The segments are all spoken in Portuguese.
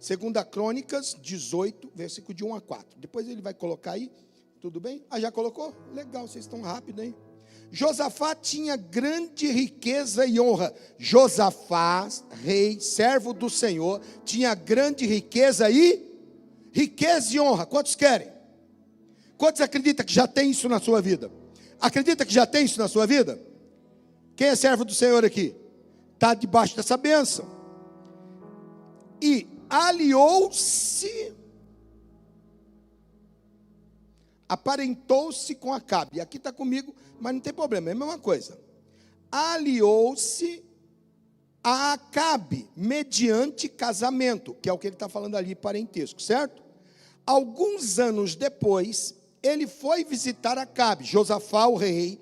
Segunda Crônicas 18, versículo de 1 a 4. Depois ele vai colocar aí, tudo bem? Ah, já colocou? Legal, vocês estão rápidos, hein? Josafá tinha grande riqueza e honra. Josafá, rei, servo do Senhor, tinha grande riqueza e honra. Quantos querem? Quantos acreditam que já tem isso na sua vida? Acredita que já tem isso na sua vida? Quem é servo do Senhor aqui? Está debaixo dessa bênção. E aliou-se, aparentou-se com Acabe. Aqui está comigo, mas não tem problema, é a mesma coisa. Aliou-se a Acabe, mediante casamento, que é o que ele está falando ali, parentesco, certo? Alguns anos depois, ele foi visitar Acabe. Josafá, o rei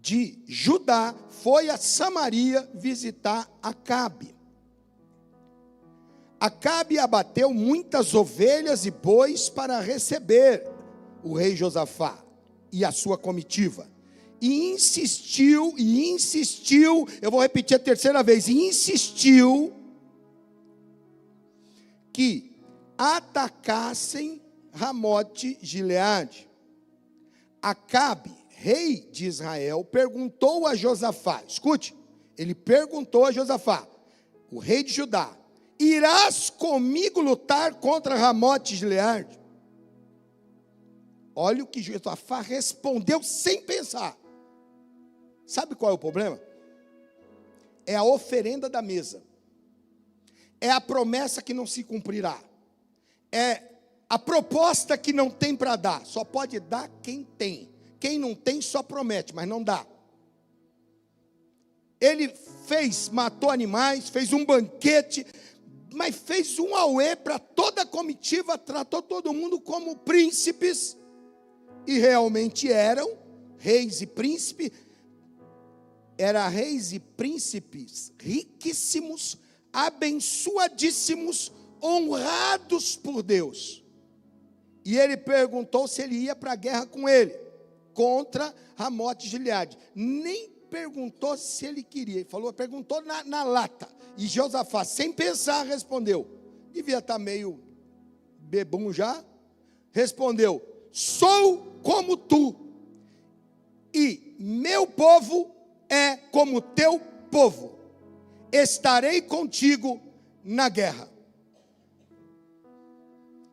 de Judá, foi a Samaria visitar Acabe. Acabe abateu muitas ovelhas e bois para receber o rei Josafá e a sua comitiva. E insistiu, eu vou repetir a terceira vez, e insistiu que atacassem Ramote-Gileade. Acabe, rei de Israel, perguntou a Josafá, escute, ele perguntou a Josafá, o rei de Judá: irás comigo lutar contra Ramote-Gileade? Olha o que Josafá respondeu sem pensar. Sabe qual é o problema? É a oferenda da mesa. É a promessa que não se cumprirá. É a proposta que não tem para dar. Só pode dar quem tem. Quem não tem só promete, mas não dá. Ele matou animais, fez um banquete, mas fez um auê para toda a comitiva, tratou todo mundo como príncipes, e realmente eram reis e príncipes, riquíssimos, abençoadíssimos, honrados por Deus. E ele perguntou se ele ia para a guerra com ele, contra Ramote-Gileade. Nem perguntou se ele queria, perguntou na lata. E Josafá, sem pensar, respondeu. Devia estar meio bebum já. Respondeu: sou como tu, e meu povo é como teu povo. Estarei contigo na guerra.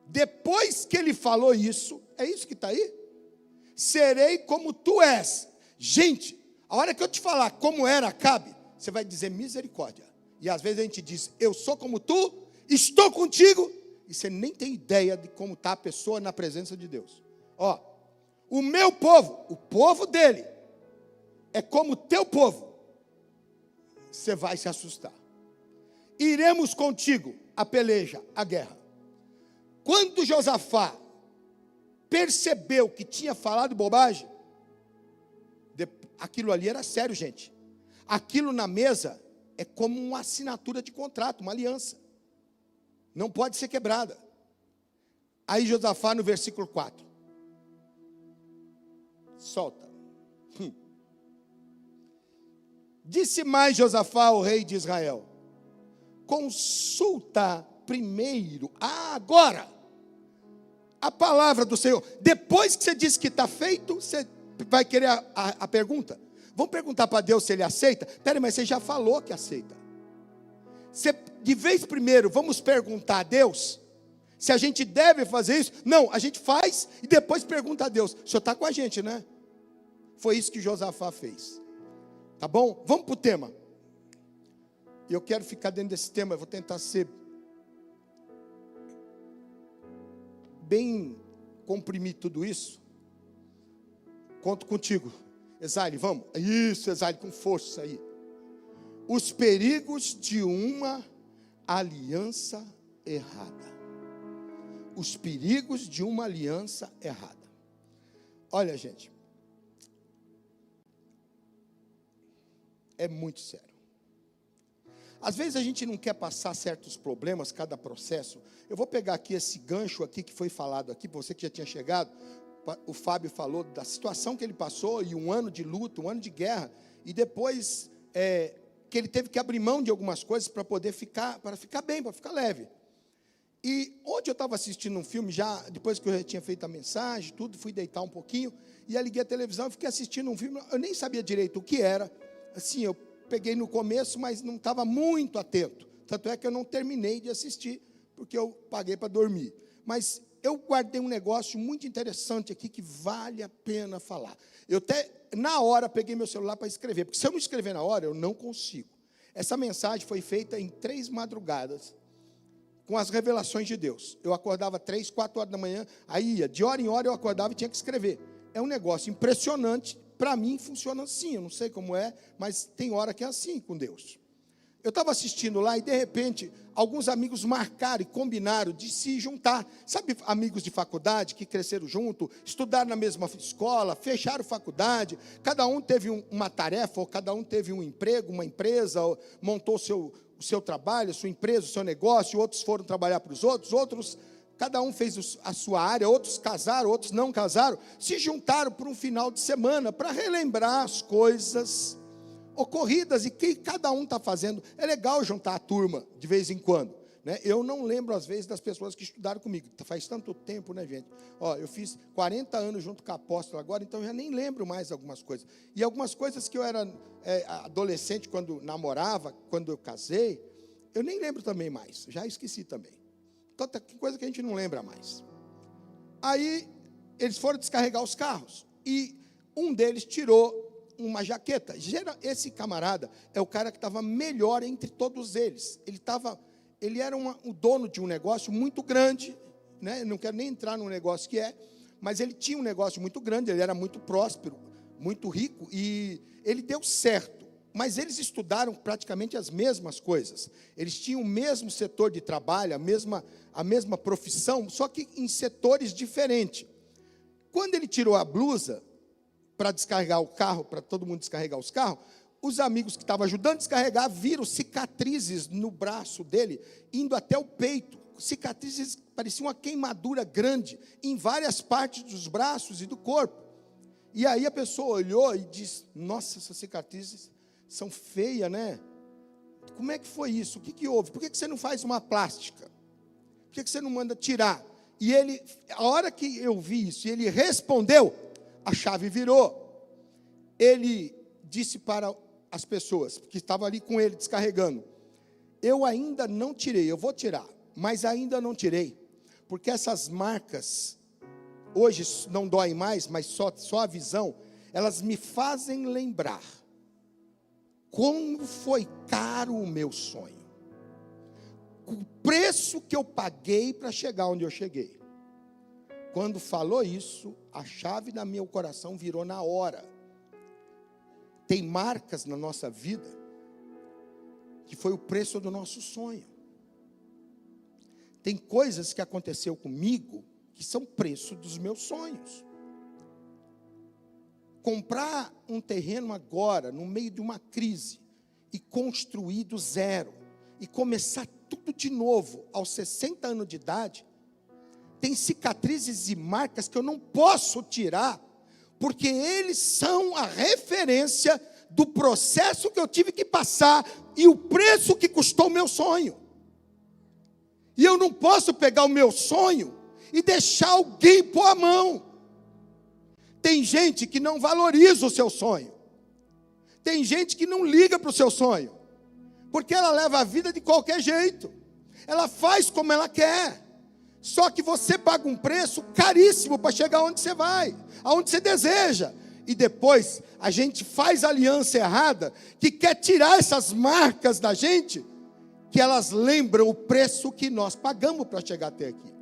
Depois que ele falou isso, é isso que está aí? Serei como tu és. Gente, a hora que eu te falar como era Acabe, você vai dizer misericórdia. E às vezes a gente diz: eu sou como tu, estou contigo, e você nem tem ideia de como está a pessoa na presença de Deus. Ó, o meu povo, o povo dele, é como o teu povo. Você vai se assustar. Iremos contigo a peleja, a guerra. Quando Josafá percebeu que tinha falado bobagem, aquilo ali era sério, gente. Aquilo na mesa é como uma assinatura de contrato, uma aliança. Não pode ser quebrada. Aí Josafá no versículo 4. Solta. Disse mais Josafá ao rei de Israel: consulta primeiro, agora, a palavra do Senhor. Depois que você disse que está feito, você vai querer a pergunta. Vamos perguntar para Deus se Ele aceita? Peraí, mas você já falou que aceita. De vez primeiro, vamos perguntar a Deus se a gente deve fazer isso. Não, a gente faz e depois pergunta a Deus. O Senhor está com a gente, né? Foi isso que Josafá fez. Tá bom? Vamos para o tema. E eu quero ficar dentro desse tema. Eu vou tentar ser bem, comprimir tudo isso. Conto contigo, Exaile, vamos. Isso, Exaile, com força aí. Os perigos de uma aliança errada. Os perigos de uma aliança errada. Olha, gente, é muito sério. Às vezes a gente não quer passar certos problemas, cada processo. Eu vou pegar aqui esse gancho aqui que foi falado aqui, para você que já tinha chegado. O Fábio falou da situação que ele passou, e um ano de luta, um ano de guerra, e depois que ele teve que abrir mão de algumas coisas para poder ficar bem, para ficar leve. E ontem eu estava assistindo um filme, já depois que eu já tinha feito a mensagem, tudo, fui deitar um pouquinho, e aí liguei a televisão e fiquei assistindo um filme, eu nem sabia direito o que era, assim, eu peguei no começo, mas não estava muito atento, tanto é que eu não terminei de assistir, porque eu paguei para dormir. Mas eu guardei um negócio muito interessante aqui, que vale a pena falar. Eu até, na hora, peguei meu celular para escrever, porque se eu não escrever na hora, eu não consigo. Essa mensagem foi feita em 3 madrugadas, com as revelações de Deus. Eu acordava 3, 4 horas da manhã, aí ia, de hora em hora eu acordava e tinha que escrever. É um negócio impressionante, para mim funciona assim, eu não sei como é, mas tem hora que é assim com Deus. Eu estava assistindo lá e, de repente, alguns amigos marcaram e combinaram de se juntar. Sabe, amigos de faculdade que cresceram junto, estudaram na mesma escola, fecharam faculdade, cada um teve uma tarefa, ou cada um teve um emprego, uma empresa, montou o seu trabalho, a sua empresa, o seu negócio, outros foram trabalhar para os outros, cada um fez a sua área, outros casaram, outros não casaram, se juntaram por um final de semana para relembrar as coisas ocorridas e que cada um está fazendo. É legal juntar a turma de vez em quando, né? Eu não lembro, às vezes, das pessoas que estudaram comigo, faz tanto tempo, né, gente? Eu fiz 40 anos junto com a apóstola agora, então eu já nem lembro mais algumas coisas. E algumas coisas que eu era adolescente, quando namorava, quando eu casei, eu nem lembro também mais, já esqueci também. Tanta coisa que a gente não lembra mais. Aí, eles foram descarregar os carros, e um deles tirou uma jaqueta. Esse camarada é o cara que estava melhor entre todos eles. Ele era o dono de um negócio muito grande, né? Eu não quero nem entrar no negócio que é, mas ele tinha um negócio muito grande, ele era muito próspero, muito rico, e ele deu certo. Mas eles estudaram praticamente as mesmas coisas. Eles tinham o mesmo setor de trabalho, a mesma profissão, só que em setores diferentes. Quando ele tirou a blusa para descarregar o carro, para todo mundo descarregar os carros, os amigos que estavam ajudando a descarregar viram cicatrizes no braço dele, indo até o peito. Cicatrizes, parecia uma queimadura grande em várias partes dos braços e do corpo. E aí a pessoa olhou e disse: nossa, essas cicatrizes são feias, né? Como é que foi isso? O que houve? Por que você não faz uma plástica? Por que você não manda tirar? E ele, a hora que eu vi isso, ele respondeu, a chave virou. Ele disse para as pessoas que estavam ali com ele descarregando: eu ainda não tirei, eu vou tirar, mas ainda não tirei, porque essas marcas, hoje não doem mais, mas só a visão, elas me fazem lembrar como foi caro o meu sonho, o preço que eu paguei para chegar onde eu cheguei. Quando falou isso, a chave do meu coração virou na hora. Tem marcas na nossa vida que foi o preço do nosso sonho. Tem coisas que aconteceu comigo que são preço dos meus sonhos. Comprar um terreno agora, no meio de uma crise, e construir do zero, e começar tudo de novo, aos 60 anos de idade, tem cicatrizes e marcas que eu não posso tirar, porque eles são a referência do processo que eu tive que passar e o preço que custou o meu sonho. E eu não posso pegar o meu sonho e deixar alguém pôr a mão. Tem gente que não valoriza o seu sonho. Tem gente que não liga para o seu sonho, porque ela leva a vida de qualquer jeito. Ela faz como ela quer. Só que você paga um preço caríssimo para chegar onde você vai, aonde você deseja. E depois a gente faz aliança errada, que quer tirar essas marcas da gente, que elas lembram o preço que nós pagamos para chegar até aqui.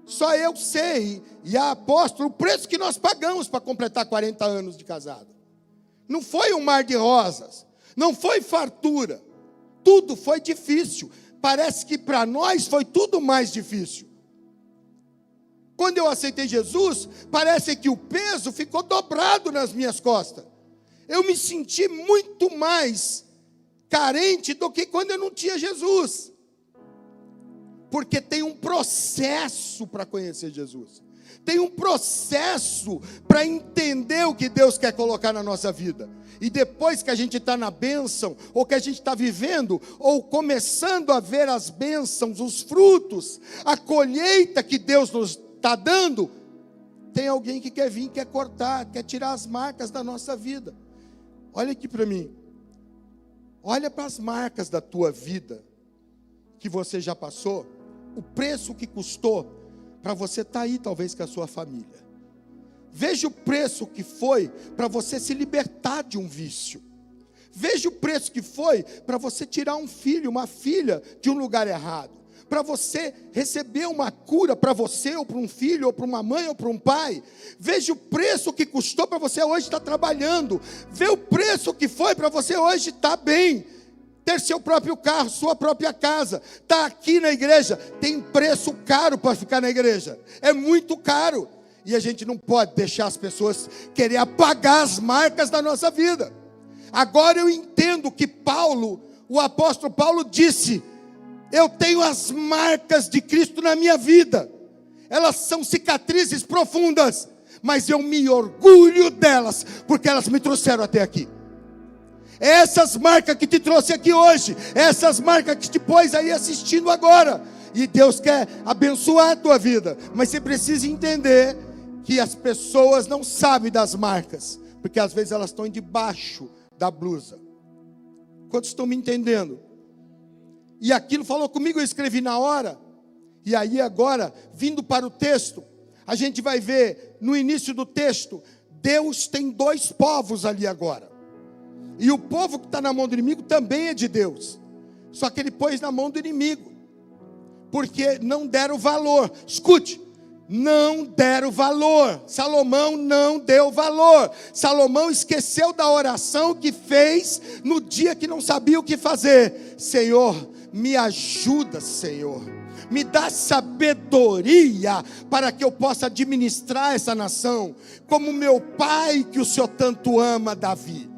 Só eu sei, e a apóstola, o preço que nós pagamos para completar 40 anos de casado. Não foi um mar de rosas, não foi fartura, tudo foi difícil. Parece que para nós foi tudo mais difícil. Quando eu aceitei Jesus, parece que o peso ficou dobrado nas minhas costas. Eu me senti muito mais carente do que quando eu não tinha Jesus. Porque tem um processo para conhecer Jesus. Tem um processo para entender o que Deus quer colocar na nossa vida. E depois que a gente está na bênção, ou que a gente está vivendo, ou começando a ver as bênçãos, os frutos, a colheita que Deus nos está dando, tem alguém que quer vir, quer cortar, quer tirar as marcas da nossa vida. Olha aqui para mim. Olha para as marcas da tua vida, que você já passou, o preço que custou, para você estar aí talvez com a sua família. Veja o preço que foi para você se libertar de um vício. Veja o preço que foi para você tirar um filho, uma filha de um lugar errado. Para você receber uma cura para você, ou para um filho, ou para uma mãe, ou para um pai. Veja o preço que custou para você hoje estar trabalhando. Veja o preço que foi para você hoje estar bem. Ter seu próprio carro, sua própria casa. Estar aqui na igreja. Tem preço caro para ficar na igreja. É muito caro. E a gente não pode deixar as pessoas querer apagar as marcas da nossa vida. Agora eu entendo que Paulo, o apóstolo Paulo disse: eu tenho as marcas de Cristo na minha vida. Elas são cicatrizes profundas, mas eu me orgulho delas, porque elas me trouxeram até aqui. É essas marcas que te trouxe aqui hoje, é essas marcas que te pôs aí assistindo agora. E Deus quer abençoar a tua vida, mas você precisa entender que as pessoas não sabem das marcas, porque às vezes elas estão debaixo da blusa. Quantos estão me entendendo? E aquilo falou comigo, eu escrevi na hora. E aí agora, vindo para o texto, a gente vai ver no início do texto, Deus tem dois povos ali agora. E o povo que está na mão do inimigo também é de Deus. Só que ele pôs na mão do inimigo, porque não deram valor. Escute, não deram valor. Salomão não deu valor. Salomão esqueceu da oração que fez no dia que não sabia o que fazer. Senhor, me ajuda, Senhor. Me dá sabedoria para que eu possa administrar essa nação, como meu pai que o Senhor tanto ama, Davi.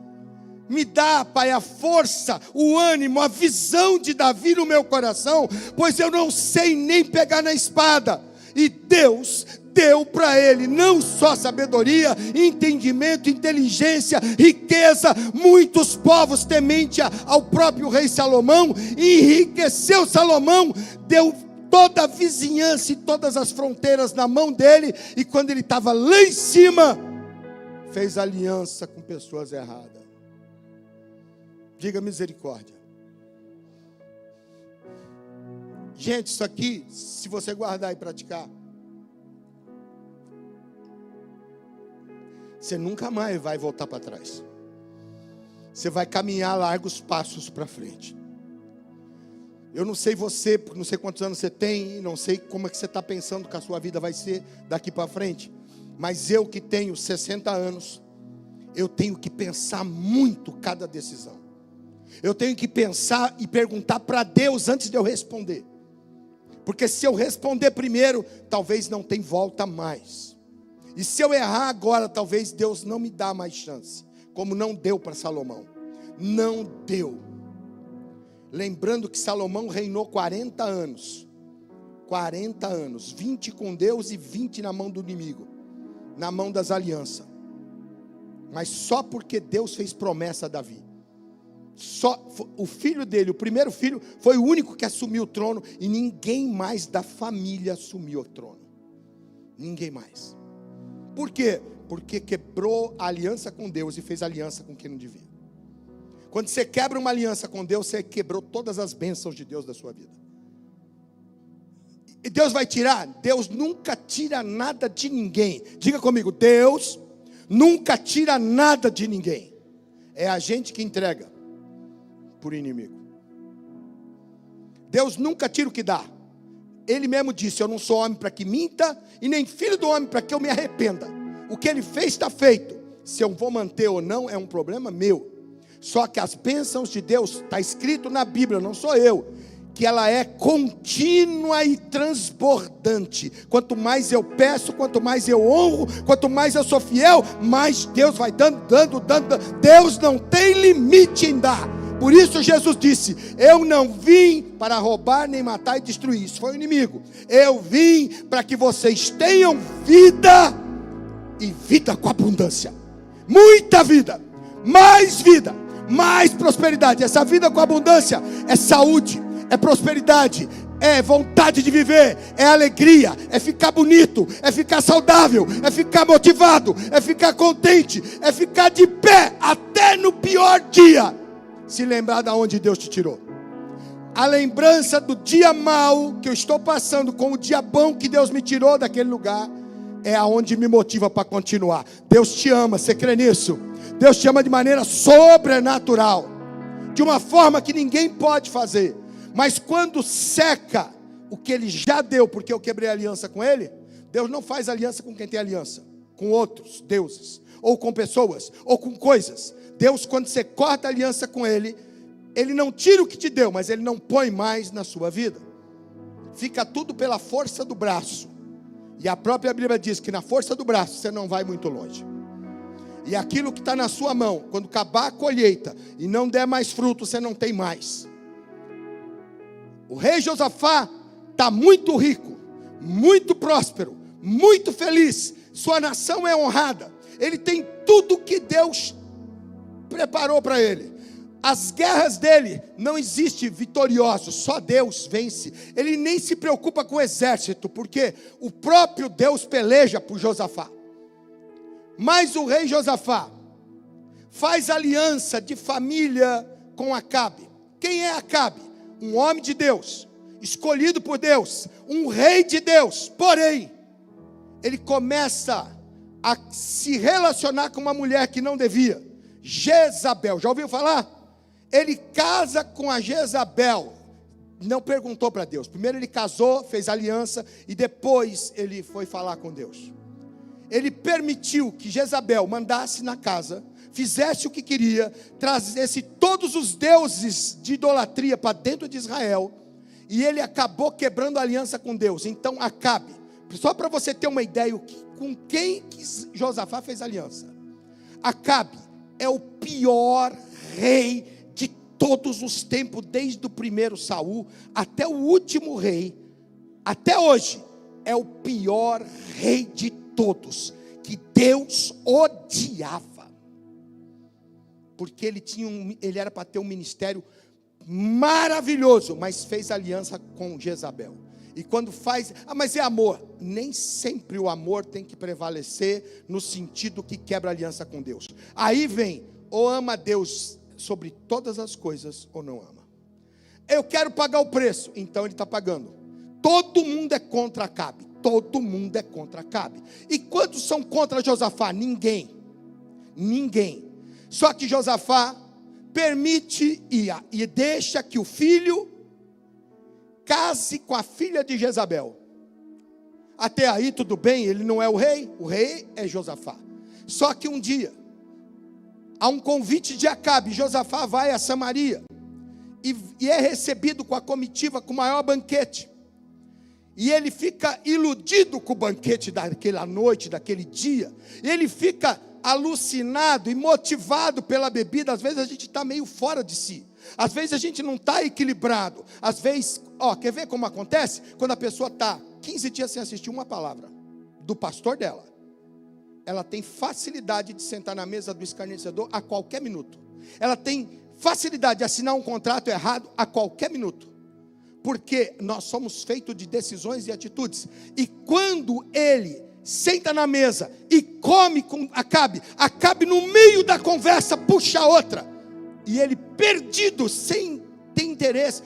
Me dá, Pai, a força, o ânimo, a visão de Davi no meu coração, pois eu não sei nem pegar na espada. E Deus deu para ele não só sabedoria, entendimento, inteligência, riqueza. Muitos povos temente ao próprio rei Salomão, enriqueceu Salomão, deu toda a vizinhança e todas as fronteiras na mão dele, e quando ele estava lá em cima, fez aliança com pessoas erradas. Diga misericórdia. Gente, isso aqui, se você guardar e praticar, você nunca mais vai voltar para trás. Você vai caminhar largos passos para frente. Eu não sei você, porque não sei quantos anos você tem, não sei como é que você está pensando que a sua vida vai ser daqui para frente, mas eu que tenho 60 anos, eu tenho que pensar muito cada decisão. Eu tenho que pensar e perguntar para Deus antes de eu responder. Porque se eu responder primeiro, talvez não tenha volta mais. E se eu errar agora, talvez Deus não me dá mais chance. Como não deu para Salomão. Não deu. Lembrando que Salomão reinou 40 anos. 40 anos. 20 com Deus e 20 na mão do inimigo. Na mão das alianças. Mas só porque Deus fez promessa a Davi. Só o filho dele, o primeiro filho, foi o único que assumiu o trono. E ninguém mais da família assumiu o trono. Ninguém mais. Por quê? Porque quebrou a aliança com Deus e fez aliança com quem não devia. Quando você quebra uma aliança com Deus, você quebrou todas as bênçãos de Deus da sua vida. E Deus vai tirar? Deus nunca tira nada de ninguém. Diga comigo, Deus nunca tira nada de ninguém. É a gente que entrega por inimigo. Deus nunca tira o que dá. Ele mesmo disse, eu não sou homem para que minta, e nem filho do homem para que eu me arrependa. O que ele fez está feito. Se eu vou manter ou não, é um problema meu. Só que as bênçãos de Deus, está escrito na Bíblia, não sou eu, que ela é contínua e transbordante. Quanto mais eu peço, quanto mais eu honro, quanto mais eu sou fiel, mais Deus vai dando. Deus não tem limite em dar. Por isso Jesus disse: eu não vim para roubar, nem matar e destruir. Isso foi o inimigo. Eu vim para que vocês tenham vida, e vida com abundância. Muita vida, mais prosperidade. Essa vida com abundância é saúde, é prosperidade, é vontade de viver, é alegria, é ficar bonito, é ficar saudável, é ficar motivado, é ficar contente, é ficar de pé até no pior dia. Se lembrar de onde Deus te tirou. A lembrança do dia mau que eu estou passando com o dia bom que Deus me tirou daquele lugar é aonde me motiva para continuar. Deus te ama, você crê nisso? Deus te ama de maneira sobrenatural, de uma forma que ninguém pode fazer. Mas quando seca o que Ele já deu, porque eu quebrei a aliança com Ele, Deus não faz aliança com quem tem aliança, com outros deuses, ou com pessoas, ou com coisas. Deus, quando você corta a aliança com Ele, Ele não tira o que te deu, mas Ele não põe mais na sua vida. Fica tudo pela força do braço. E a própria Bíblia diz que na força do braço você não vai muito longe. E aquilo que está na sua mão, quando acabar a colheita e não der mais fruto, você não tem mais. O rei Josafá está muito rico, muito próspero, muito feliz. Sua nação é honrada. Ele tem tudo que Deus preparou para ele. As guerras dele não existe vitorioso, só Deus vence. Ele nem se preocupa com o exército, porque o próprio Deus peleja por Josafá. Mas o rei Josafá faz aliança de família com Acabe. Quem é Acabe? Um homem de Deus, escolhido por Deus, um rei de Deus. Porém, ele começa a se relacionar com uma mulher que não devia, Jezabel. Já ouviu falar? Ele casa com a Jezabel. Não perguntou para Deus. Primeiro ele casou, fez aliança, e depois ele foi falar com Deus. Ele permitiu que Jezabel mandasse na casa, fizesse o que queria, trazesse todos os deuses de idolatria para dentro de Israel, e ele acabou quebrando a aliança com Deus. Então Acabe, só para você ter uma ideia com quem que Josafá fez aliança. Acabe é o pior rei de todos os tempos, desde o primeiro Saul até o último rei, até hoje, é o pior rei de todos, que Deus odiava, porque ele era para ter um ministério maravilhoso, mas fez aliança com Jezabel. E quando faz, mas é amor. Nem sempre o amor tem que prevalecer no sentido que quebra aliança com Deus. Aí vem, ou ama Deus sobre todas as coisas, ou não ama. Eu quero pagar o preço, então ele está pagando. Todo mundo é contra Acabe. Todo mundo é contra Acabe. E quantos são contra Josafá? Ninguém. Só que Josafá permite e deixa que o filho case com a filha de Jezabel. Até aí tudo bem, ele não é o rei é Josafá. Só que um dia, há um convite de Acabe, Josafá vai a Samaria, e é recebido com a comitiva, com o maior banquete, e ele fica iludido com o banquete daquela noite, daquele dia, e ele fica alucinado e motivado pela bebida. Às vezes a gente está meio fora de si, às vezes a gente não está equilibrado, às vezes, quer ver como acontece? Quando a pessoa está 15 dias sem assistir uma palavra do pastor dela, ela tem facilidade de sentar na mesa do escarnecedor a qualquer minuto, ela tem facilidade de assinar um contrato errado a qualquer minuto, porque nós somos feitos de decisões e atitudes. E quando ele senta na mesa e come com Acabe no meio da conversa puxa outra, e ele perdido, sem ter interesse.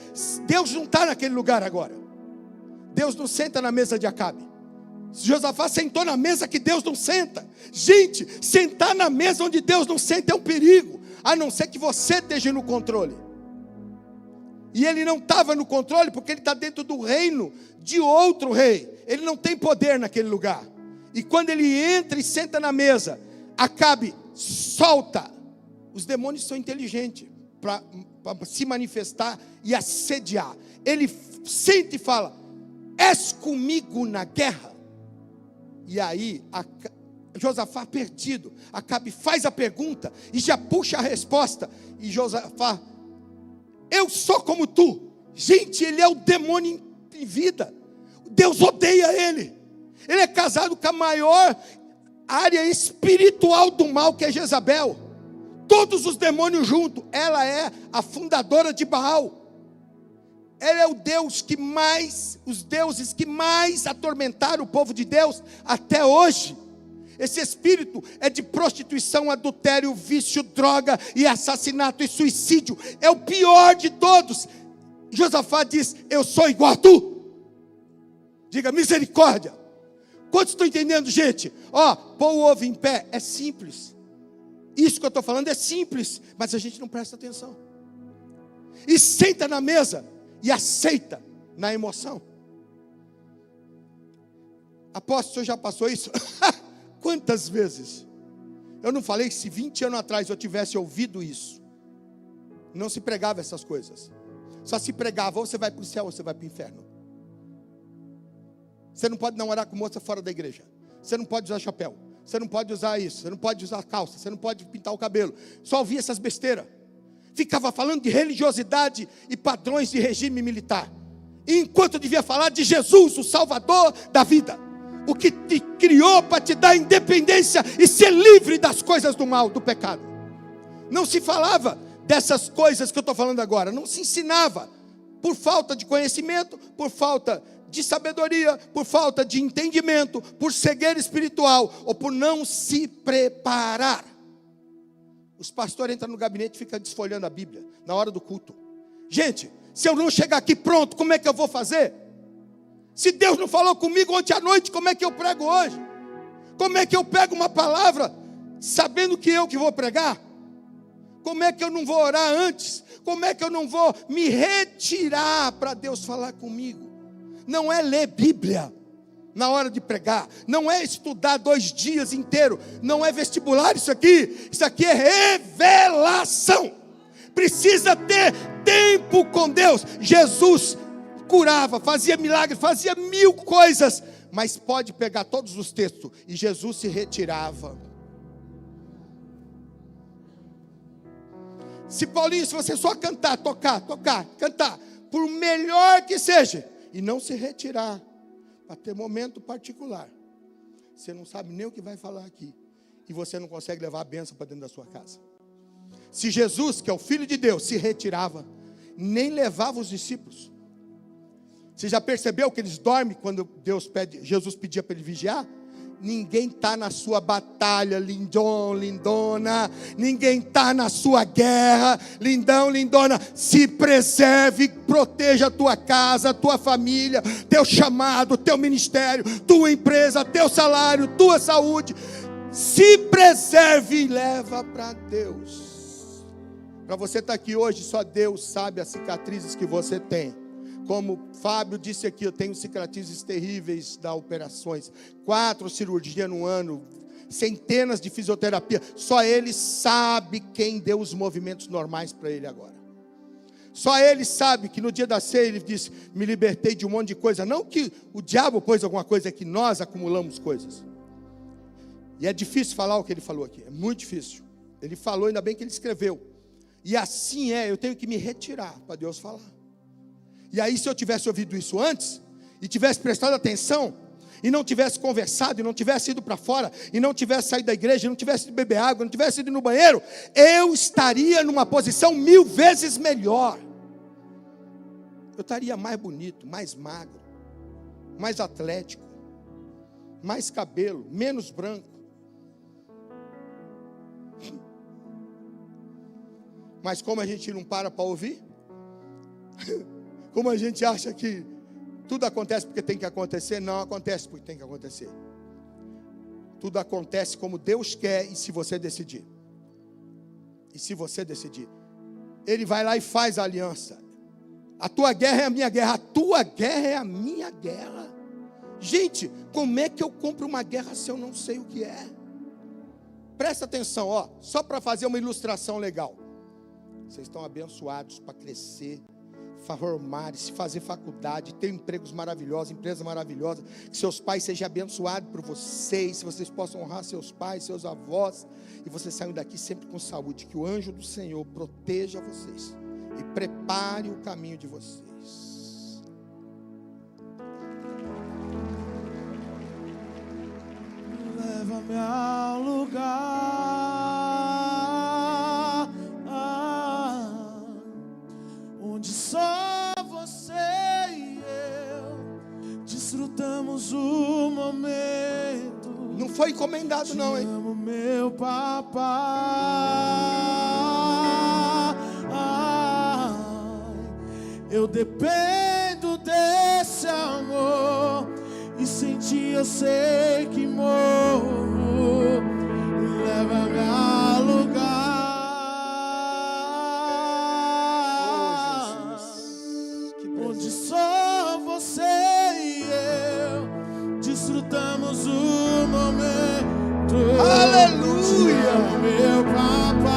Deus não está naquele lugar agora. Deus não senta na mesa de Acabe. Josafá sentou na mesa que Deus não senta. Gente, sentar na mesa onde Deus não senta é um perigo, a não ser que você esteja no controle. E ele não estava no controle, porque ele está dentro do reino de outro rei. Ele não tem poder naquele lugar. E quando ele entra e senta na mesa, Acabe solta. Os demônios são inteligentes para se manifestar e assediar. Ele sente e fala: és comigo na guerra? E aí Josafá perdido, Acabe faz a pergunta e já puxa a resposta, e Josafá Eu sou como tu. Gente, ele é o demônio em vida. Deus odeia ele. Ele é casado com a maior área espiritual do mal, que é Jezabel. Todos os demônios juntos. Ela é a fundadora de Baal. Ela é o Deus que mais, os deuses que mais atormentaram o povo de Deus até hoje. Esse espírito é de prostituição, adultério, vício, droga e assassinato e suicídio. É o pior de todos. Josafá diz: eu sou igual a tu. Diga misericórdia. Quantos estão entendendo, gente? Pôr o ovo em pé é simples. Isso que eu estou falando é simples, mas a gente não presta atenção. E senta na mesa e aceita na emoção. Apóstolo, o senhor já passou isso? Quantas vezes? Eu não falei que se 20 anos atrás eu tivesse ouvido isso, não se pregava essas coisas. Só se pregava, ou você vai para o céu ou você vai para o inferno. Você não pode namorar com moça fora da igreja. Você não pode usar chapéu. Você não pode usar isso. Você não pode usar calça. Você não pode pintar o cabelo. Só ouvia essas besteiras. Ficava falando de religiosidade e padrões de regime militar. E enquanto devia falar de Jesus, o Salvador da vida. O que te criou para te dar independência e ser livre das coisas do mal, do pecado. Não se falava dessas coisas que eu estou falando agora. Não se ensinava. Por falta de conhecimento, por falta de sabedoria, por falta de entendimento, por cegueira espiritual, ou por não se preparar. Os pastores entram no gabinete e ficam desfolhando a Bíblia, na hora do culto. Gente, se eu não chegar aqui pronto, como é que eu vou fazer? Se Deus não falou comigo ontem à noite, como é que eu prego hoje? Como é que eu pego uma palavra, sabendo que eu que vou pregar? Como é que eu não vou orar antes? Como é que eu não vou me retirar para Deus falar comigo? Não é ler Bíblia na hora de pregar, não é estudar 2 dias inteiros, não é vestibular isso aqui é revelação. Precisa ter tempo com Deus. Jesus curava, fazia milagres, fazia 1000 coisas, mas pode pegar todos os textos e Jesus se retirava. Se Paulinho, se você só cantar, tocar, cantar, por melhor que seja, e não se retirar para ter momento particular, você não sabe nem o que vai falar aqui, e você não consegue levar a bênção para dentro da sua casa. Se Jesus, que é o Filho de Deus, se retirava, nem levava os discípulos. Você já percebeu que eles dormem quando Jesus pedia para ele vigiar? Ninguém está na sua batalha, lindão, lindona. Ninguém está na sua guerra, lindão, lindona. Se preserve, proteja a tua casa, a tua família, teu chamado, teu ministério, tua empresa, teu salário, tua saúde. Se preserve e leva para Deus. Para você estar aqui hoje, só Deus sabe as cicatrizes que você tem. Como Fábio disse aqui, eu tenho cicatrizes terríveis das operações, 4 cirurgias no ano, centenas de fisioterapia. Só ele sabe quem deu os movimentos normais para ele agora. Só ele sabe que no dia da ceia ele disse: me libertei de um monte de coisa. Não que o diabo pôs alguma coisa, é que nós acumulamos coisas. E é difícil falar o que ele falou aqui, é muito difícil. Ele falou, ainda bem que ele escreveu. E assim eu tenho que me retirar para Deus falar. E aí, se eu tivesse ouvido isso antes, e tivesse prestado atenção, e não tivesse conversado, e não tivesse ido para fora, e não tivesse saído da igreja, e não tivesse ido beber água, não tivesse ido no banheiro, eu estaria numa posição 1000 vezes melhor. Eu estaria mais bonito, mais magro, mais atlético, mais cabelo, menos branco. Mas como a gente não para ouvir, como a gente acha que tudo acontece porque tem que acontecer, não acontece porque tem que acontecer. Tudo acontece como Deus quer e se você decidir. E se você decidir. Ele vai lá e faz a aliança. A tua guerra é a minha guerra, a tua guerra é a minha guerra. Gente, como é que eu compro uma guerra se eu não sei o que é? Presta atenção, só para fazer uma ilustração legal. Vocês estão abençoados para crescer, formar-se, fazer faculdade, ter empregos maravilhosos, empresas maravilhosas, que seus pais sejam abençoados por vocês, se vocês possam honrar seus pais, seus avós, e vocês saiam daqui sempre com saúde, que o anjo do Senhor proteja vocês, e prepare o caminho de vocês. Leva-me ao lugar onde só você e eu desfrutamos o momento. Não foi encomendado não, hein? Te amo, meu papai. Eu dependo desse amor, e sem ti eu sei que morro. Leva-me ao lugar onde só você e eu desfrutamos o momento. Aleluia! Meu papai.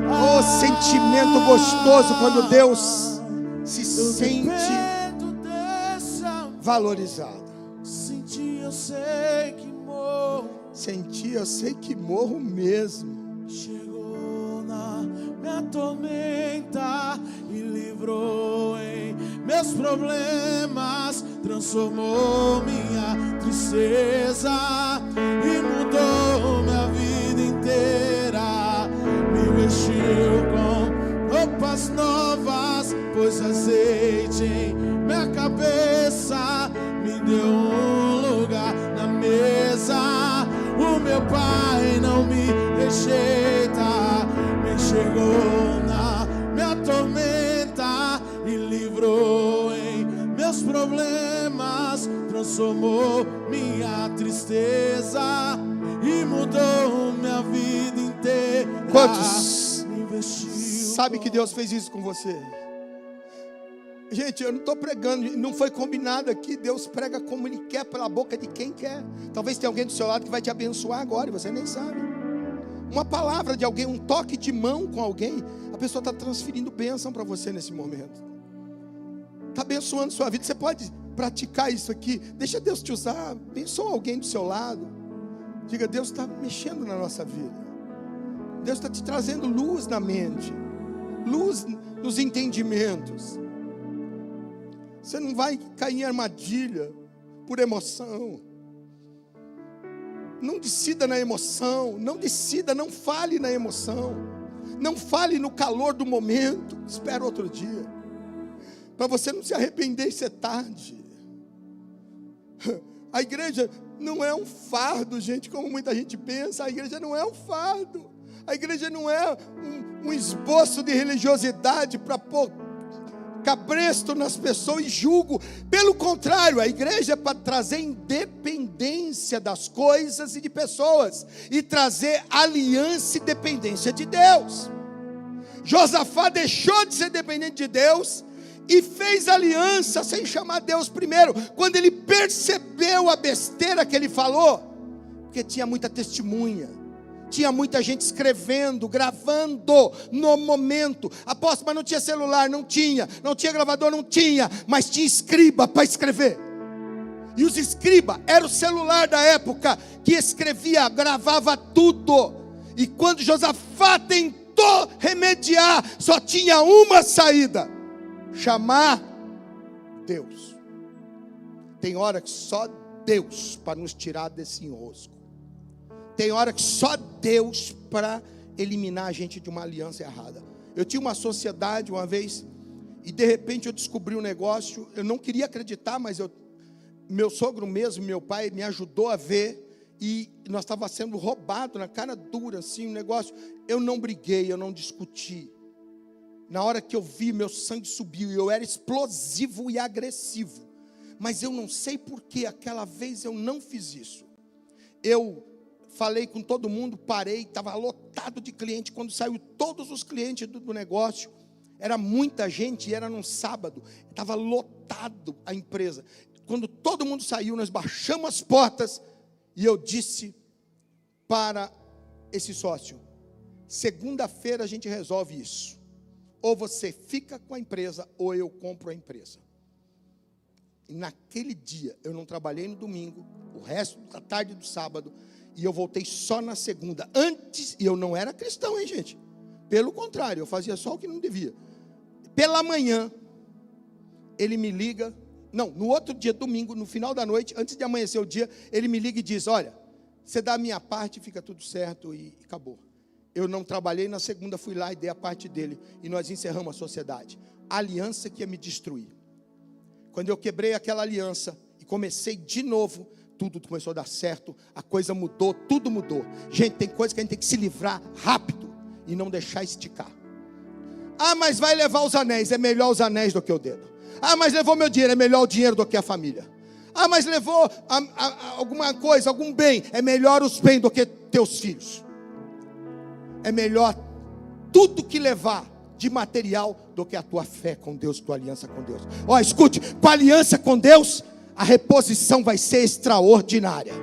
Oh, sentimento gostoso quando Deus se sente valorizado. Sem ti eu sei que morro. Sem ti eu sei que morro mesmo. Chegou na minha tormenta e livrou em meus problemas, transformou minha tristeza e mudou minha vida inteira. Me vestiu com roupas novas, pôs azeite em minha cabeça, me deu um lugar na mesa. O meu Pai não me rejeita, me enxergou na minha tormenta e livrou em meus problemas, transformou minha tristeza e mudou minha vida inteira. Quantos sabe que Deus fez isso com você? Gente, eu não estou pregando, não foi combinado aqui. Deus prega como Ele quer, pela boca de quem quer. Talvez tenha alguém do seu lado que vai te abençoar agora e você nem sabe. Uma palavra de alguém, um toque de mão com alguém, a pessoa está transferindo bênção para você nesse momento. Está abençoando sua vida. Você pode praticar isso aqui. Deixa Deus te usar. Abençoa alguém do seu lado. Diga: Deus está mexendo na nossa vida. Deus está te trazendo luz na mente, luz nos entendimentos. Você não vai cair em armadilha por emoção. Não decida na emoção. Não decida, não fale na emoção. Não fale no calor do momento. Espera outro dia, para você não se arrepender e ser tarde. A igreja não é um fardo, gente, como muita gente pensa. A igreja não é um fardo. A igreja não é um esboço de religiosidade para pôr cabresto nas pessoas e julgo. Pelo contrário, a igreja é para trazer independência das coisas e de pessoas, e trazer aliança e dependência de Deus. Josafá deixou de ser dependente de Deus e fez aliança sem chamar Deus primeiro. Quando ele percebeu a besteira que ele falou, porque tinha muita testemunha, tinha muita gente escrevendo, gravando no momento. Apóstolo, mas não tinha celular? Não tinha gravador? Não tinha, mas tinha escriba para escrever. E os escribas era o celular da época, que escrevia, gravava tudo. E quando Josafá tentou remediar, só tinha uma saída: chamar Deus. Tem hora que só Deus para nos tirar desse enrosco. Tem hora que só Deus para eliminar a gente de uma aliança errada. Eu tinha uma sociedade uma vez, e de repente eu descobri um negócio. Eu não queria acreditar, mas meu sogro mesmo, meu pai, me ajudou a ver. E nós estávamos sendo roubados na cara dura, assim, um negócio. Eu não briguei, eu não discuti. Na hora que eu vi, meu sangue subiu, e eu era explosivo e agressivo. Mas eu não sei porque aquela vez eu não fiz isso. Eu falei com todo mundo, parei, estava lotado de cliente. Quando saiu todos os clientes do negócio, era muita gente, e era num sábado, estava lotado a empresa. Quando todo mundo saiu, nós baixamos as portas, e eu disse para esse sócio: segunda-feira a gente resolve isso. Ou você fica com a empresa, ou eu compro a empresa. E naquele dia, eu não trabalhei no domingo, o resto da tarde do sábado, e eu voltei só na segunda. Antes, e eu não era cristão, hein, gente? Pelo contrário, eu fazia só o que não devia. Pela manhã, ele me liga, não, no outro dia, domingo, no final da noite, antes de amanhecer o dia, ele me liga e diz: olha, você dá a minha parte, fica tudo certo e acabou. Eu não trabalhei, na segunda fui lá e dei a parte dele, e nós encerramos a sociedade. A aliança que ia me destruir. Quando eu quebrei aquela aliança e comecei de novo, tudo começou a dar certo, a coisa mudou, tudo mudou. Gente, tem coisa que a gente tem que se livrar rápido e não deixar esticar. Ah, mas vai levar os anéis, é melhor os anéis do que o dedo. Ah, mas levou meu dinheiro, é melhor o dinheiro do que a família. Ah, mas levou alguma coisa, algum bem, é melhor os bens do que teus filhos. É melhor tudo que levar de material do que a tua fé com Deus, tua aliança com Deus. Ó, escute, com a aliança com Deus, a reposição vai ser extraordinária.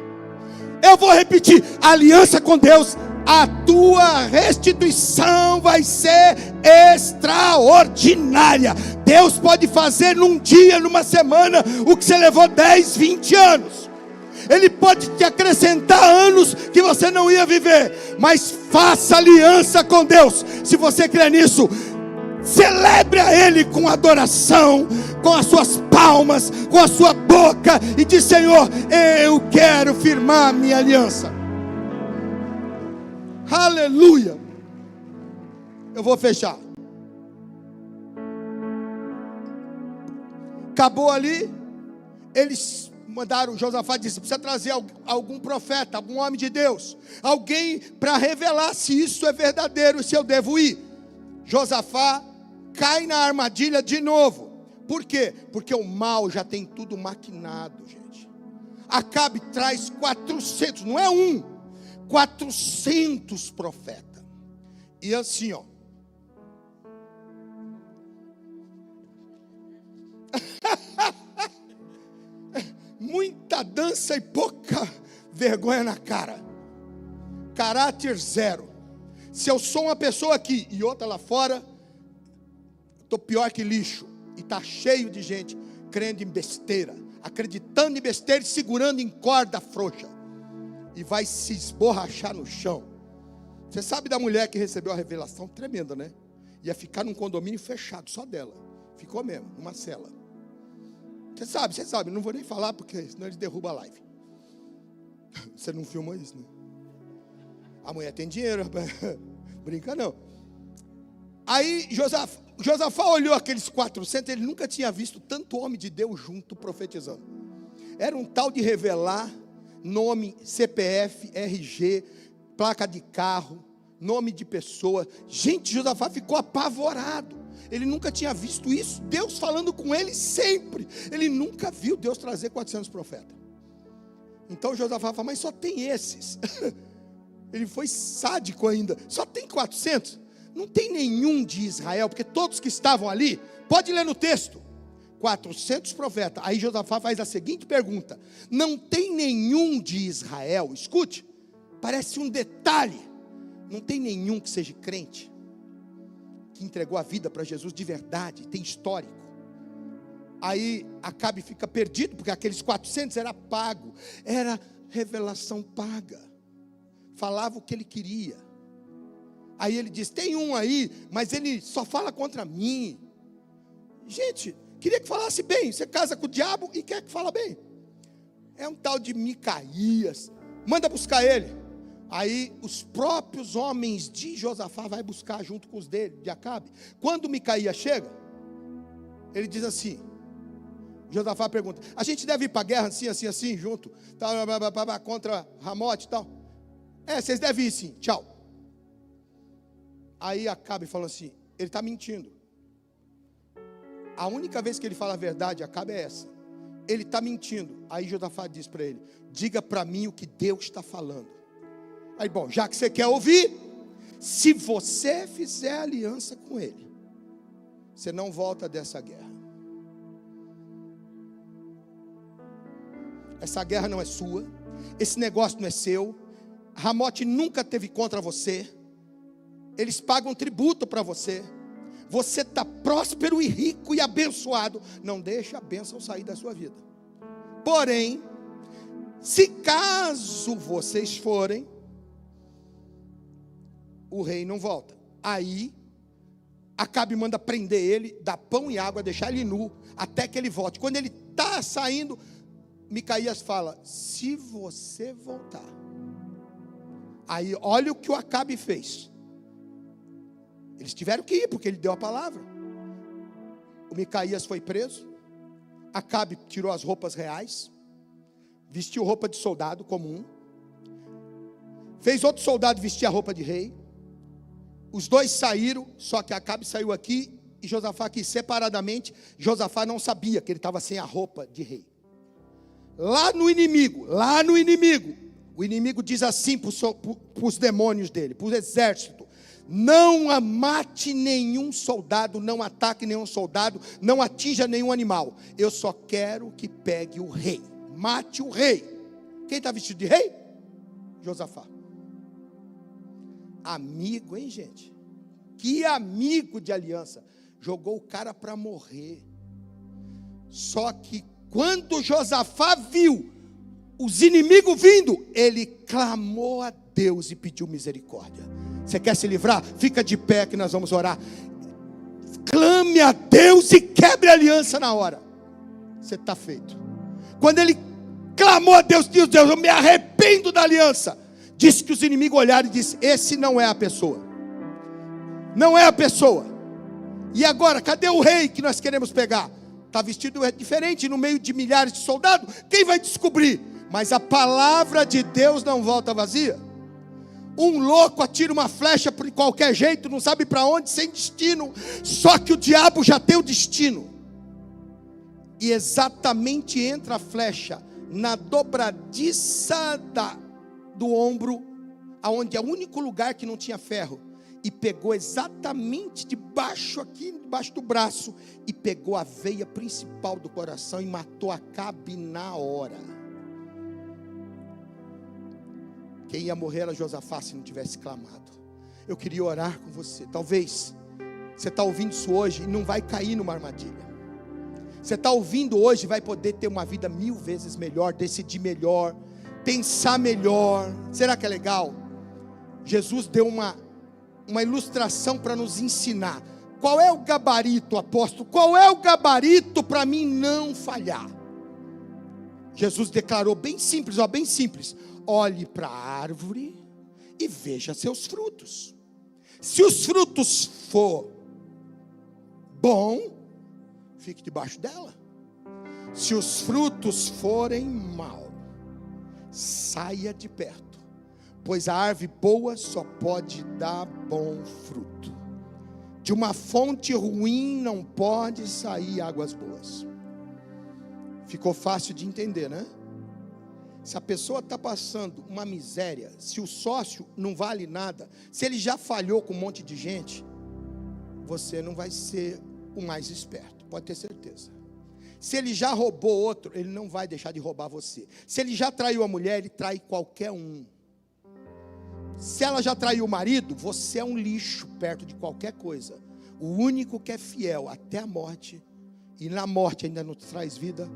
Eu vou repetir, a aliança com Deus, a tua restituição vai ser extraordinária. Deus pode fazer num dia, numa semana, o que você levou 10, 20 anos. Ele pode te acrescentar anos que você não ia viver. Mas faça aliança com Deus. Se você crê nisso, celebre a Ele com adoração, com as suas palmas, com a sua boca, e diz: Senhor, eu quero firmar minha aliança. Aleluia. Eu vou fechar. Acabou ali. Eles mandaram, Josafá disse: precisa trazer algum profeta, algum homem de Deus, alguém para revelar se isso é verdadeiro e se eu devo ir. Josafá cai na armadilha de novo. Por quê? Porque o mal já tem tudo maquinado, gente. Acabe traz 400, não é 400 profetas. E assim, ó. Muita dança e pouca vergonha na cara. Caráter zero. Se eu sou uma pessoa aqui e outra lá fora, estou pior que lixo. E está cheio de gente crendo em besteira, acreditando em besteira e segurando em corda frouxa. E vai se esborrachar no chão. Você sabe da mulher que recebeu a revelação tremenda, né? Ia ficar num condomínio fechado, só dela. Ficou mesmo, numa cela. Você sabe, não vou nem falar porque senão eles derrubam a live. Você não filmou isso, né? A mulher tem dinheiro, brinca não. Aí Josafá olhou aqueles 400, ele nunca tinha visto tanto homem de Deus junto profetizando. Era um tal de revelar nome, CPF, RG, placa de carro, nome de pessoa. Gente, Josafá ficou apavorado. Ele nunca tinha visto isso. Deus falando com ele sempre. Ele nunca viu Deus trazer 400 profetas. Então Josafá falou: mas só tem esses. Ele foi sádico ainda. Só tem 400. Não tem nenhum de Israel, porque todos que estavam ali, pode ler no texto, 400 profetas. Aí Josafá faz a seguinte pergunta: não tem nenhum de Israel? Escute, parece um detalhe. Não tem nenhum que seja crente, que entregou a vida para Jesus de verdade, tem histórico. Aí Acabe fica perdido, porque aqueles 400 era pago, era revelação paga, falava o que ele queria. Aí ele diz: tem um aí, mas ele só fala contra mim. Gente, queria que falasse bem. Você casa com o diabo e quer que fala bem. É um tal de Micaías. Manda buscar ele. Aí os próprios homens de Josafá vai buscar junto com os dele, de Acabe. Quando Micaías chega, ele diz assim, Josafá pergunta: a gente deve ir para a guerra assim, assim, assim, junto, tal, contra Ramote e tal? Vocês devem ir sim, tchau. Aí Acabe falou assim: ele está mentindo. A única vez que ele fala a verdade, Acabe, é essa. Ele está mentindo. Aí Josafá diz para ele: diga para mim o que Deus está falando. Aí, bom, já que você quer ouvir, se você fizer aliança com ele, você não volta dessa guerra. Essa guerra não é sua, esse negócio não é seu. Ramote nunca teve contra você. Eles pagam tributo para você. Você está próspero e rico e abençoado. Não deixa a bênção sair da sua vida. Porém, se caso vocês forem, o rei não volta. Aí Acabe manda prender ele, dar pão e água, deixar ele nu, até que ele volte. Quando ele está saindo, Micaías fala: se você voltar. Aí olha o que o Acabe fez. Eles tiveram que ir, porque ele deu a palavra. O Micaías foi preso. Acabe tirou as roupas reais, vestiu roupa de soldado comum, fez outro soldado vestir a roupa de rei. Os dois saíram, só que Acabe saiu aqui e Josafá aqui separadamente. Josafá não sabia que ele estava sem a roupa de rei. Lá no inimigo, o inimigo diz assim para os demônios dele, para o exército: não mate nenhum soldado, não ataque nenhum soldado, não atinja nenhum animal. Eu só quero que pegue o rei, mate o rei. Quem está vestido de rei? Josafá. Amigo, hein, gente? Que amigo de aliança. Jogou o cara para morrer. Só que quando Josafá viu os inimigos vindo, ele clamou a Deus e pediu misericórdia. Você quer se livrar? Fica de pé que nós vamos orar. Clame a Deus e quebre a aliança na hora. Você está feito. Quando ele clamou a Deus, Deus, eu me arrependo da aliança. Disse que os inimigos olharam e disseram: esse não é a pessoa. Não é a pessoa. E agora, cadê o rei que nós queremos pegar? Está vestido diferente no meio de milhares de soldados. Quem vai descobrir? Mas a palavra de Deus não volta vazia. Um louco atira uma flecha por qualquer jeito, não sabe para onde, sem destino. Só que o diabo já tem o destino. E exatamente entra a flecha na dobradiça do ombro, aonde é o único lugar que não tinha ferro, e pegou exatamente debaixo do braço, e pegou a veia principal do coração e matou Acabe na hora. Quem ia morrer era Josafá se não tivesse clamado. Eu queria orar com você. Talvez você está ouvindo isso hoje e não vai cair numa armadilha. Você está ouvindo hoje e vai poder ter uma vida 1000 vezes melhor, decidir melhor, pensar melhor. Será que é legal? Jesus deu uma ilustração para nos ensinar. Qual é o gabarito, apóstolo? Qual é o gabarito para mim não falhar? Jesus declarou bem simples, bem simples: olhe para a árvore e veja seus frutos. Se os frutos for bom, fique debaixo dela. Se os frutos forem mal, saia de perto, pois a árvore boa só pode dar bom fruto. De uma fonte ruim não pode sair águas boas. Ficou fácil de entender, né? Se a pessoa está passando uma miséria, se o sócio não vale nada, se ele já falhou com um monte de gente, você não vai ser o mais esperto, pode ter certeza. Se ele já roubou outro, ele não vai deixar de roubar você. Se ele já traiu a mulher, ele trai qualquer um. Se ela já traiu o marido, você é um lixo perto de qualquer coisa. O único que é fiel até a morte, e na morte ainda não traz vida,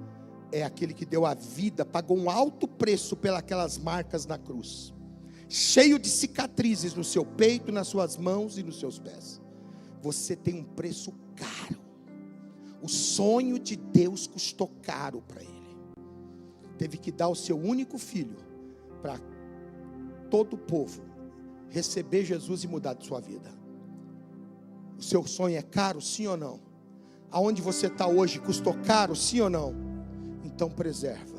é aquele que deu a vida, pagou um alto preço pelas marcas na cruz, cheio de cicatrizes no seu peito, nas suas mãos e nos seus pés. Você tem um preço caro. O sonho de Deus custou caro para ele. Teve que dar o seu único filho para todo o povo receber Jesus e mudar de sua vida. O seu sonho é caro, sim ou não? Aonde você está hoje custou caro, sim ou não? Então preserva.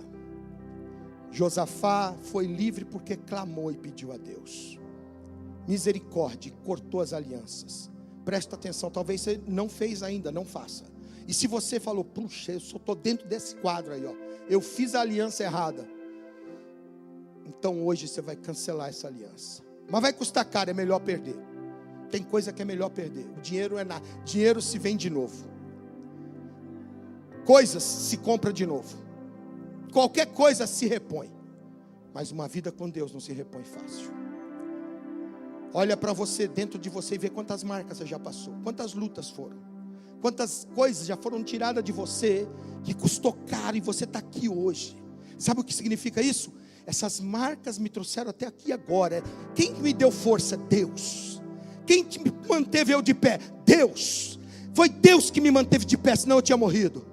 Josafá foi livre porque clamou e pediu a Deus misericórdia, cortou as alianças. Presta atenção, talvez você não fez ainda, não faça. E se você falou: puxa, eu só estou dentro desse quadro aí, eu fiz a aliança errada, então hoje você vai cancelar essa aliança. Mas vai custar caro, é melhor perder. Tem coisa que é melhor perder. O dinheiro é nada. Dinheiro se vende de novo. Coisas se compra de novo. Qualquer coisa se repõe. Mas uma vida com Deus não se repõe fácil. Olha para você, dentro de você, e vê quantas marcas você já passou. Quantas lutas foram. Quantas coisas já foram tiradas de você, que custou caro, e você está aqui hoje. Sabe o que significa isso? Essas marcas me trouxeram até aqui agora. Quem me deu força? Deus. Quem te manteve eu de pé? Deus. Foi Deus que me manteve de pé, senão eu tinha morrido.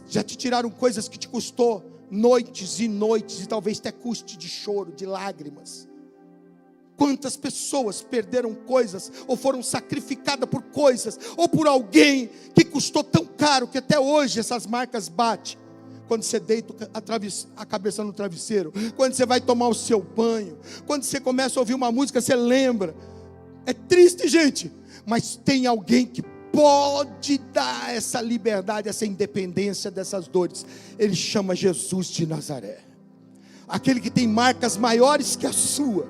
Já te tiraram coisas que te custou noites e noites, e talvez até custe de choro, de lágrimas. Quantas pessoas perderam coisas, ou foram sacrificadas por coisas, ou por alguém que custou tão caro, que até hoje essas marcas batem. Quando você deita a cabeça no travesseiro, quando você vai tomar o seu banho, quando você começa a ouvir uma música, você lembra. É triste, gente, mas tem alguém que pode dar essa liberdade, essa independência dessas dores. Ele chama Jesus de Nazaré. Aquele que tem marcas maiores que a sua.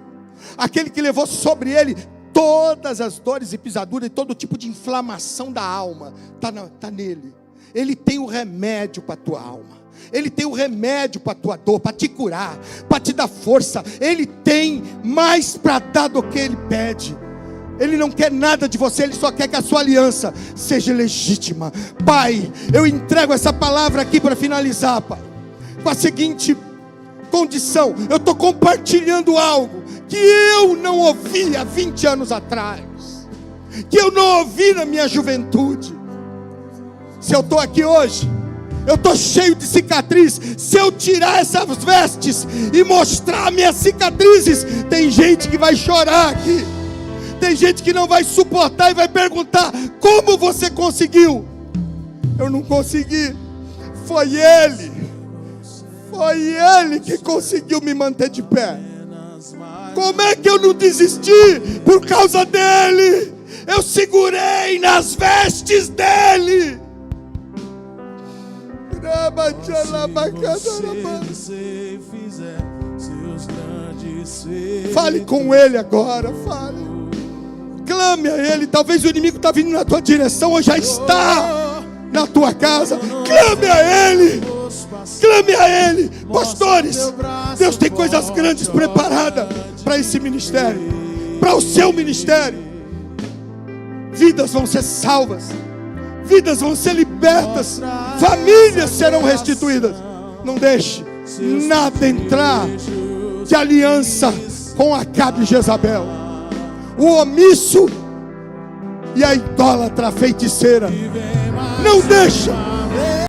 Aquele que levou sobre ele todas as dores e pisaduras e todo tipo de inflamação da alma. Está nele. Ele tem o remédio para a tua alma. Ele tem o remédio para a tua dor, para te curar, para te dar força. Ele tem mais para dar do que ele pede. Ele não quer nada de você, ele só quer que a sua aliança seja legítima. Pai, eu entrego essa palavra aqui para finalizar, Pai, com a seguinte condição: eu estou compartilhando algo que eu não ouvi há 20 anos atrás, que eu não ouvi na minha juventude. Se eu estou aqui hoje, eu estou cheio de cicatriz. Se eu tirar essas vestes e mostrar minhas cicatrizes, tem gente que vai chorar aqui. Tem gente que não vai suportar e vai perguntar: como você conseguiu? Eu não consegui. Foi Ele que conseguiu me manter de pé. Como é que eu não desisti? Por causa dele. Eu segurei nas vestes dele. Fale com ele agora, fale. Clame a ele. Talvez o inimigo está vindo na tua direção, ou já está na tua casa. Clame a ele. Clame a ele. Pastores, Deus tem coisas grandes preparadas para esse ministério, para o seu ministério. Vidas vão ser salvas, vidas vão ser libertas, famílias serão restituídas. Não deixe nada entrar de aliança com Acabe e Jezabel, o omisso e a idólatra feiticeira. Não deixa.